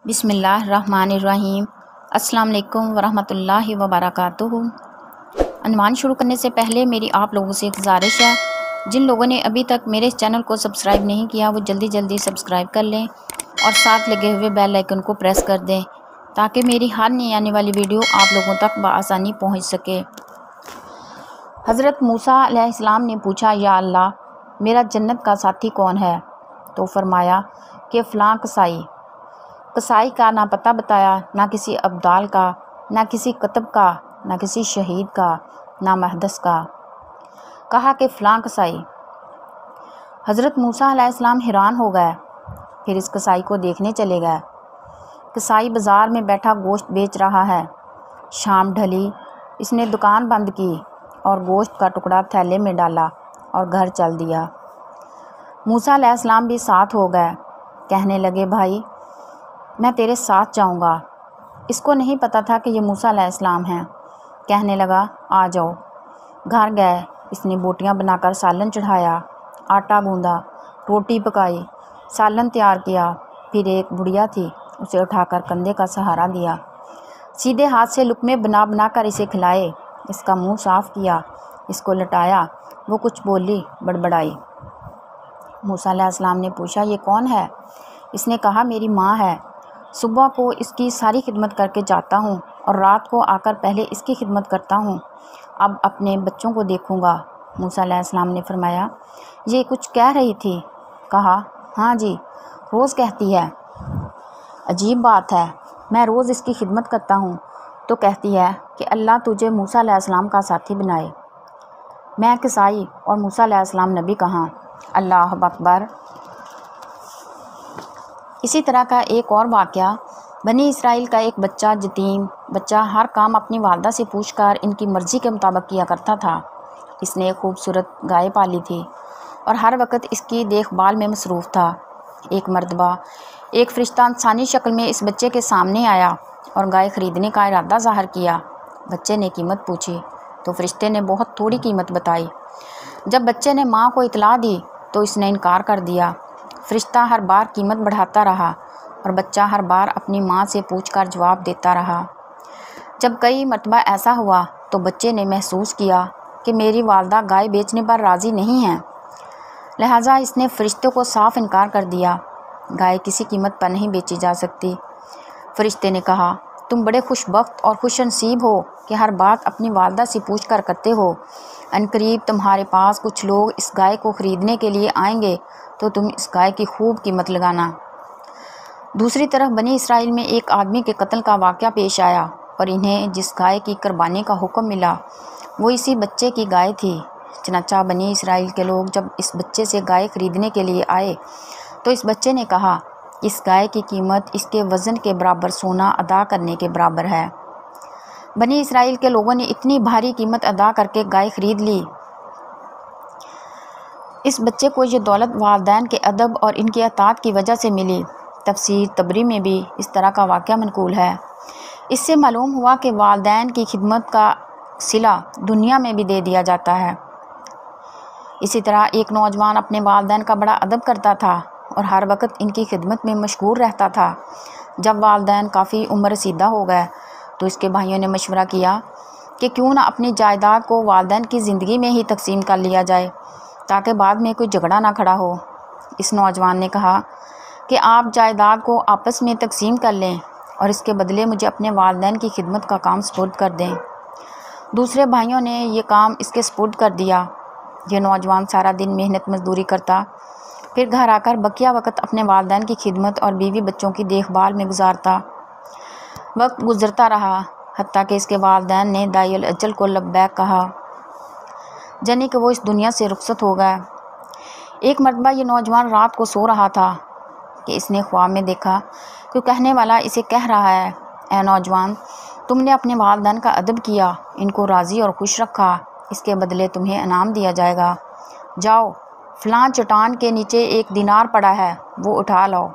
بسم اللہ الرحمن الرحیم۔ السلام علیکم ورحمۃ اللہ وبرکاتہ۔ عنوان شروع کرنے سے پہلے میری آپ لوگوں سے گزارش ہے، جن لوگوں نے ابھی تک میرے چینل کو سبسکرائب نہیں کیا وہ جلدی سبسکرائب کر لیں اور ساتھ لگے ہوئے بیل آئیکن کو پریس کر دیں تاکہ میری ہر نئی آنے والی ویڈیو آپ لوگوں تک بآسانی پہنچ سکے۔ حضرت موسیٰ علیہ السلام نے پوچھا، یا اللہ، میرا جنت کا ساتھی کون ہے؟ تو فرمایا کہ فلاں قصائی کا نہ پتہ بتایا، نہ کسی ابدال کا، نہ کسی کتب کا، نہ کسی شہید کا، نہ محدث کا۔ کہا کہ فلاں قصائی۔ حضرت موسیٰ علیہ السلام حیران ہو گئے، پھر اس قصائی کو دیکھنے چلے گئے۔ قصائی بازار میں بیٹھا گوشت بیچ رہا ہے۔ شام ڈھلی، اس نے دکان بند کی اور گوشت کا ٹکڑا تھیلے میں ڈالا اور گھر چل دیا۔ موسیٰ علیہ السلام بھی ساتھ ہو گئے۔ کہنے لگے، بھائی، میں تیرے ساتھ جاؤں گا۔ اس کو نہیں پتہ تھا کہ یہ موسیٰ علیہ السلام ہیں۔ کہنے لگا، آ جاؤ۔ گھر گئے، اس نے بوٹیاں بنا کر سالن چڑھایا، آٹا گوندا، روٹی پکائی، سالن تیار کیا۔ پھر ایک بڑھیا تھی، اسے اٹھا کر کندھے کا سہارا دیا۔ سیدھے ہاتھ سے لقمے بنا کر اسے کھلائے، اس کا منہ صاف کیا، اس کو لٹایا۔ وہ کچھ بولی، بڑبڑائی۔ موسیٰ علیہ السلام نے پوچھا، یہ کون ہے؟ اس نے کہا، میری ماں ہے۔ صبح کو اس کی ساری خدمت کر کے جاتا ہوں اور رات کو آ کر پہلے اس کی خدمت کرتا ہوں، اب اپنے بچوں کو دیکھوں گا۔ موسیٰ علیہ السلام نے فرمایا، یہ کچھ کہہ رہی تھی؟ کہا، ہاں جی، روز کہتی ہے۔ عجیب بات ہے، میں روز اس کی خدمت کرتا ہوں تو کہتی ہے کہ اللہ تجھے موسیٰ علیہ السلام کا ساتھی بنائے۔ میں قصائی اور موسیٰ علیہ السلام نبی کہاں؟ اللہ اکبر۔ اسی طرح کا ایک اور واقعہ، بنی اسرائیل کا ایک یتیم بچہ ہر کام اپنی والدہ سے پوچھ کر ان کی مرضی کے مطابق کیا کرتا تھا۔ اس نے ایک خوبصورت گائے پالی تھی اور ہر وقت اس کی دیکھ بھال میں مصروف تھا۔ ایک مرتبہ ایک فرشتہ انسانی شکل میں اس بچے کے سامنے آیا اور گائے خریدنے کا ارادہ ظاہر کیا۔ بچے نے قیمت پوچھی تو فرشتے نے بہت تھوڑی قیمت بتائی۔ جب بچے نے ماں کو اطلاع دی تو اس نے انکار کر دیا۔ فرشتہ ہر بار قیمت بڑھاتا رہا اور بچہ ہر بار اپنی ماں سے پوچھ کر جواب دیتا رہا۔ جب کئی مرتبہ ایسا ہوا تو بچے نے محسوس کیا کہ میری والدہ گائے بیچنے پر راضی نہیں ہیں، لہٰذا اس نے فرشتے کو صاف انکار کر دیا، گائے کسی قیمت پر نہیں بیچی جا سکتی۔ فرشتے نے کہا، تم بڑے خوش بخت اور خوش نصیب ہو کہ ہر بات اپنی والدہ سے پوچھ کر کرتے ہو۔ عنقریب تمہارے پاس کچھ لوگ اس گائے کو خریدنے کے لیے آئیں گے تو تم اس گائے کی خوب قیمت لگانا۔ دوسری طرف بنی اسرائیل میں ایک آدمی کے قتل کا واقعہ پیش آیا اور انہیں جس گائے کی قربانی کا حکم ملا وہ اسی بچے کی گائے تھی۔ چنانچہ بنی اسرائیل کے لوگ جب اس بچے سے گائے خریدنے کے لیے آئے تو اس بچے نے کہا، اس گائے کی قیمت اس کے وزن کے برابر سونا ادا کرنے کے برابر ہے۔ بنی اسرائیل کے لوگوں نے اتنی بھاری قیمت ادا کر کے گائے خرید لی۔ اس بچے کو یہ دولت والدین کے ادب اور ان کی اطاعت کی وجہ سے ملی۔ تفسیر طبری میں بھی اس طرح کا واقعہ منقول ہے۔ اس سے معلوم ہوا کہ والدین کی خدمت کا صلہ دنیا میں بھی دے دیا جاتا ہے۔ اسی طرح ایک نوجوان اپنے والدین کا بڑا ادب کرتا تھا اور ہر وقت ان کی خدمت میں مشغول رہتا تھا۔ جب والدین کافی عمر رسیدہ ہو گئے تو اس کے بھائیوں نے مشورہ کیا کہ کیوں نہ اپنی جائیداد کو والدین کی زندگی میں ہی تقسیم کر لیا جائے تاکہ بعد میں کوئی جھگڑا نہ کھڑا ہو۔ اس نوجوان نے کہا کہ آپ جائیداد کو آپس میں تقسیم کر لیں اور اس کے بدلے مجھے اپنے والدین کی خدمت کا کام سپرد کر دیں۔ دوسرے بھائیوں نے یہ کام اس کے سپرد کر دیا۔ یہ نوجوان سارا دن محنت مزدوری کرتا، پھر گھر آ کر بقیہ وقت اپنے والدین کی خدمت اور بیوی بچوں کی دیکھ بھال میں گزارتا۔ وقت گزرتا رہا حتیٰ کہ اس کے والدین نے داعی الاجل کو لبیک کہا، یعنی کہ وہ اس دنیا سے رخصت ہو گئے۔ ایک مرتبہ یہ نوجوان رات کو سو رہا تھا کہ اس نے خواب میں دیکھا کہ کہنے والا اسے کہہ رہا ہے، اے نوجوان، تم نے اپنے والدین کا ادب کیا، ان کو راضی اور خوش رکھا، اس کے بدلے تمہیں انعام دیا جائے گا۔ جاؤ، فلاں چٹان کے نیچے ایک دینار پڑا ہے، وہ اٹھا لاؤ،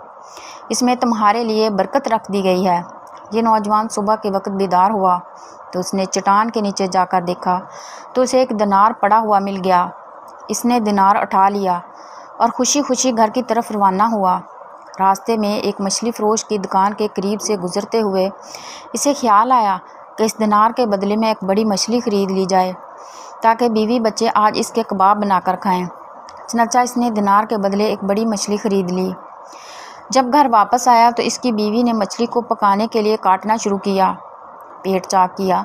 اس میں تمہارے لیے برکت رکھ دی گئی ہے۔ یہ نوجوان صبح کے وقت بیدار ہوا تو اس نے چٹان کے نیچے جا کر دیکھا تو اسے ایک دینار پڑا ہوا مل گیا۔ اس نے دینار اٹھا لیا اور خوشی خوشی گھر کی طرف روانہ ہوا۔ راستے میں ایک مچھلی فروش کی دکان کے قریب سے گزرتے ہوئے اسے خیال آیا کہ اس دینار کے بدلے میں ایک بڑی مچھلی خرید لی جائے تاکہ بیوی بچے آج اس کے کباب بنا کر کھائیں۔ چنانچہ اس نے دینار کے بدلے ایک بڑی مچھلی خرید لی۔ جب گھر واپس آیا تو اس کی بیوی نے مچھلی کو پکانے کے لیے کاٹنا شروع کیا۔ پیٹ چاک کیا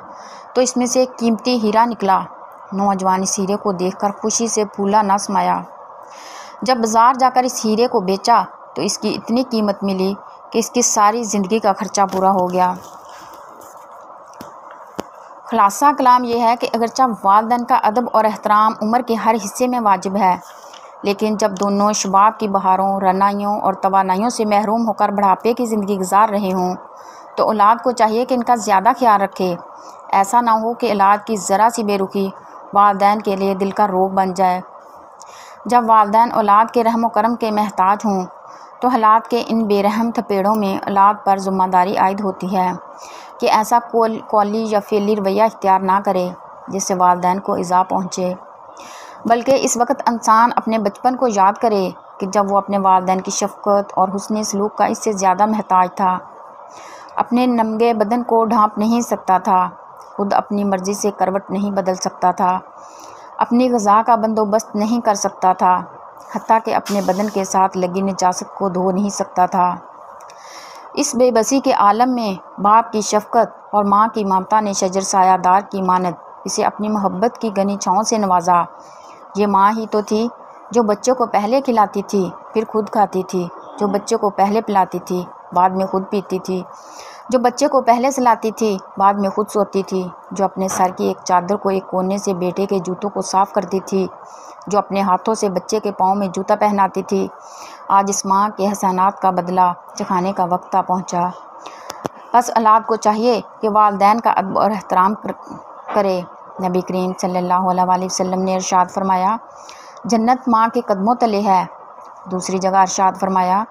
تو اس میں سے ایک قیمتی ہیرا نکلا۔ نوجوان اس ہیرے کو دیکھ کر خوشی سے پھولا نہ سمایا۔ جب بازار جا کر اس ہیرے کو بیچا تو اس کی اتنی قیمت ملی کہ اس کی ساری زندگی کا خرچہ پورا ہو گیا۔ خلاصہ کلام یہ ہے کہ اگرچہ والدین کا ادب اور احترام عمر کے ہر حصے میں واجب ہے، لیکن جب دونوں شباب کی بہاروں، رعنائیوں اور توانائیوں سے محروم ہو کر بڑھاپے کی زندگی گزار رہے ہوں تو اولاد کو چاہیے کہ ان کا زیادہ خیال رکھے۔ ایسا نہ ہو کہ اولاد کی ذرا سی بے رخی والدین کے لیے دل کا روگ بن جائے۔ جب والدین اولاد کے رحم و کرم کے محتاج ہوں تو حالات کے ان بے رحم تھپیڑوں میں اولاد پر ذمہ داری عائد ہوتی ہے کہ ایسا قولی یا فعلی رویہ اختیار نہ کرے جس سے والدین کو ایذا پہنچے، بلکہ اس وقت انسان اپنے بچپن کو یاد کرے کہ جب وہ اپنے والدین کی شفقت اور حسن سلوک کا اس سے زیادہ محتاج تھا، اپنے ننگے بدن کو ڈھانپ نہیں سکتا تھا، خود اپنی مرضی سے کروٹ نہیں بدل سکتا تھا، اپنی غذا کا بندوبست نہیں کر سکتا تھا، حتیٰ کہ اپنے بدن کے ساتھ لگی نجاست کو دھو نہیں سکتا تھا۔ اس بے بسی کے عالم میں باپ کی شفقت اور ماں کی ممتا نے شجر سایہ دار کی مانند اسے اپنی محبت کی گھنی چھاؤں سے نوازا۔ یہ ماں ہی تو تھی جو بچوں کو پہلے کھلاتی تھی پھر خود کھاتی تھی، جو بچوں کو پہلے پلاتی تھی بعد میں خود پیتی تھی، جو بچے کو پہلے سلاتی تھی بعد میں خود سوتی تھی، جو اپنے سر کی ایک چادر کو ایک کونے سے بیٹے کے جوتوں کو صاف کرتی تھی، جو اپنے ہاتھوں سے بچے کے پاؤں میں جوتا پہناتی تھی۔ آج اس ماں کے احسانات کا بدلہ چکھانے کا وقت آ پہنچا۔ بس اولاد کو چاہیے کہ والدین کا ادب اور احترام کرے۔ نبی کریم صلی اللہ علیہ وسلم نے ارشاد فرمایا، جنت ماں کے قدموں تلے ہے۔ دوسری جگہ ارشاد فرمایا،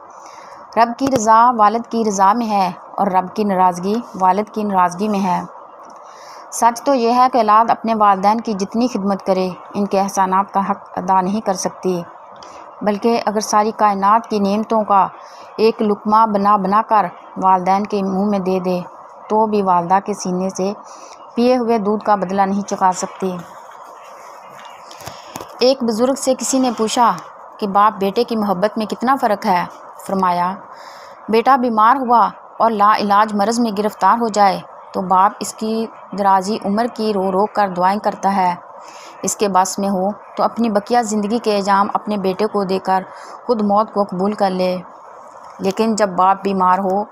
رب کی رضا والد کی رضا میں ہے اور رب کی ناراضگی والد کی ناراضگی میں ہے۔ سچ تو یہ ہے کہ اولاد اپنے والدین کی جتنی خدمت کرے ان کے احسانات کا حق ادا نہیں کر سکتی، بلکہ اگر ساری کائنات کی نعمتوں کا ایک لقمہ بنا بنا کر والدین کے منہ میں دے دے تو بھی والدہ کے سینے سے پیے ہوئے دودھ کا بدلہ نہیں چکھا سکتی۔ ایک بزرگ سے کسی نے پوچھا کہ باپ بیٹے کی محبت میں کتنا فرق ہے؟ فرمایا، بیٹا بیمار ہوا اور لا علاج مرض میں گرفتار ہو جائے تو باپ اس کی درازی عمر کی رو رو کر دعائیں کرتا ہے، اس کے بس میں ہو تو اپنی بقیہ زندگی کے انجام اپنے بیٹے کو دے کر خود موت کو قبول کر لے، لیکن جب باپ بیمار ہو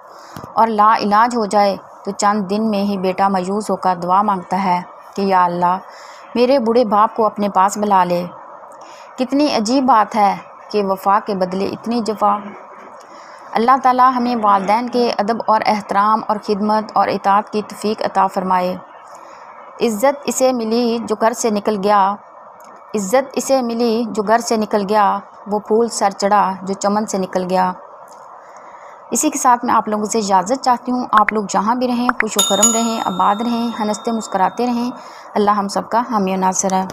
اور لا علاج ہو جائے تو چند دن میں ہی بیٹا مایوس ہو کر دعا مانگتا ہے کہ یا اللہ میرے بوڑھے باپ کو اپنے پاس بلا لے۔ کتنی عجیب بات ہے کہ وفا کے بدلے اتنی جفا۔ اللہ تعالی ہمیں والدین کے ادب اور احترام اور خدمت اور اطاعت کی توفیق عطا فرمائے۔ عزت اسے ملی جو گھر سے نکل گیا، عزت اسے ملی جو گھر سے نکل گیا، وہ پھول سر چڑھا جو چمن سے نکل گیا۔ اسی کے ساتھ میں آپ لوگوں سے اجازت چاہتی ہوں۔ آپ لوگ جہاں بھی رہیں خوش و خرم رہیں، آباد رہیں، ہنستے مسکراتے رہیں۔ اللہ ہم سب کا حامی و ناصر ہے۔